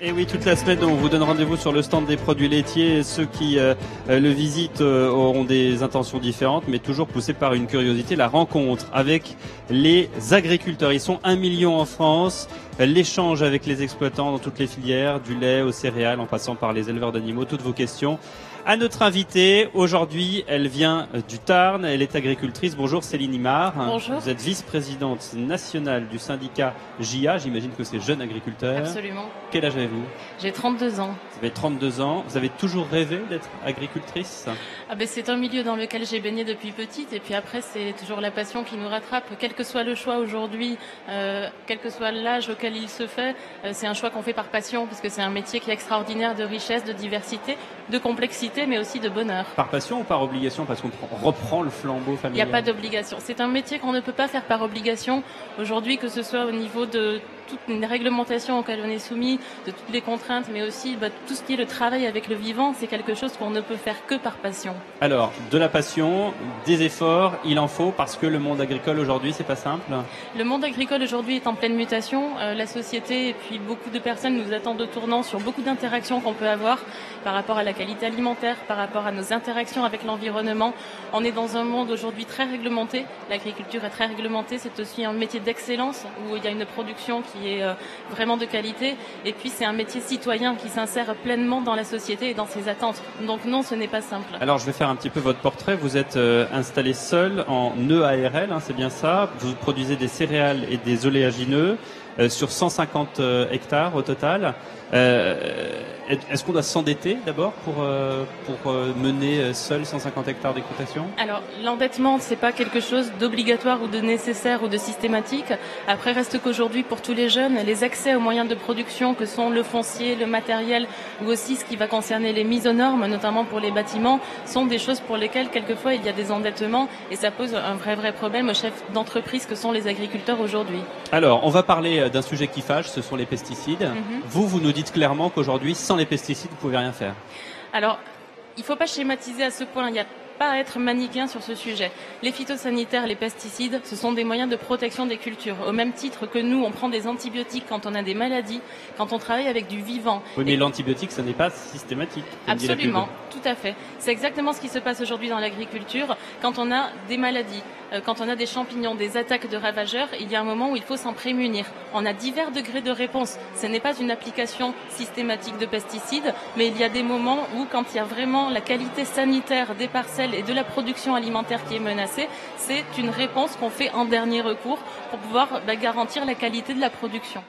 Et oui, toute la semaine, on vous donne rendez-vous sur le stand des produits laitiers. Ceux qui le visitent auront des intentions différentes, mais toujours poussés par une curiosité, la rencontre avec les agriculteurs. Ils sont 1 million en France. L'échange avec les exploitants dans toutes les filières, du lait aux céréales, en passant par les éleveurs d'animaux. Toutes vos questions à notre invitée. Aujourd'hui, elle vient du Tarn. Elle est agricultrice. Bonjour Céline Imard. Bonjour. Vous êtes vice-présidente nationale du syndicat JA. J'imagine que c'est Jeunes Agriculteurs. Absolument. Quel âge avez-vous? J'ai 32 ans. Vous avez 32 ans. Vous avez toujours rêvé d'être agricultrice? C'est un milieu dans lequel j'ai baigné depuis petite, et puis après c'est toujours la passion qui nous rattrape. Quel que soit le choix aujourd'hui, quel que soit l'âge auquel il se fait, c'est un choix qu'on fait par passion, parce que c'est un métier qui est extraordinaire de richesse, de diversité, de complexité, mais aussi de bonheur. Par passion ou par obligation, parce qu'on reprend le flambeau familial? Il n'y a pas d'obligation. C'est un métier qu'on ne peut pas faire par obligation. Aujourd'hui, que ce soit au niveau de toutes les réglementations auxquelles on est soumis, de toutes les contraintes, mais aussi tout ce qui est le travail avec le vivant, c'est quelque chose qu'on ne peut faire que par passion. Alors, de la passion, des efforts, il en faut, parce que le monde agricole aujourd'hui, c'est pas simple. Le monde agricole aujourd'hui est en pleine mutation. La société et puis beaucoup de personnes nous attendent au tournant sur beaucoup d'interactions qu'on peut avoir par rapport à la qualité alimentaire, par rapport à nos interactions avec l'environnement. On est dans un monde aujourd'hui très réglementé. L'agriculture est très réglementée. C'est aussi un métier d'excellence où il y a une production qui est vraiment de qualité. Et puis c'est un métier citoyen qui s'insère pleinement dans la société et dans ses attentes. Donc non, ce n'est pas simple. Alors je vais faire un petit peu votre portrait. Vous êtes installé seul en EARL, c'est bien ça. Vous produisez des céréales et des oléagineux sur 150 hectares au total. Est-ce qu'on doit s'endetter d'abord pour mener seul 150 hectares d'exploitation? Alors, l'endettement, c'est pas quelque chose d'obligatoire ou de nécessaire ou de systématique. Après, reste qu'aujourd'hui, pour tous les jeunes, les accès aux moyens de production que sont le foncier, le matériel, ou aussi ce qui va concerner les mises aux normes, notamment pour les bâtiments, sont des choses pour lesquelles, quelquefois, il y a des endettements et ça pose un vrai problème aux chefs d'entreprise que sont les agriculteurs aujourd'hui. Alors, on va parler d'un sujet qui fâche, ce sont les pesticides. Vous nous dites clairement qu'aujourd'hui, sans les pesticides, vous ne pouvez rien faire. Alors, il ne faut pas schématiser à ce point. Il n'y a pas à être manichéen sur ce sujet. Les phytosanitaires, les pesticides, ce sont des moyens de protection des cultures. Au même titre que nous, on prend des antibiotiques quand on a des maladies, quand on travaille avec du vivant. Oui, mais l'antibiotique, ça n'est pas systématique. Absolument, tout à fait. C'est exactement ce qui se passe aujourd'hui dans l'agriculture. Quand on a des maladies, quand on a des champignons, des attaques de ravageurs, il y a un moment où il faut s'en prémunir. On a divers degrés de réponse. Ce n'est pas une application systématique de pesticides, mais il y a des moments où, quand il y a vraiment la qualité sanitaire des parcelles et de la production alimentaire qui est menacée, c'est une réponse qu'on fait en dernier recours pour pouvoir garantir la qualité de la production.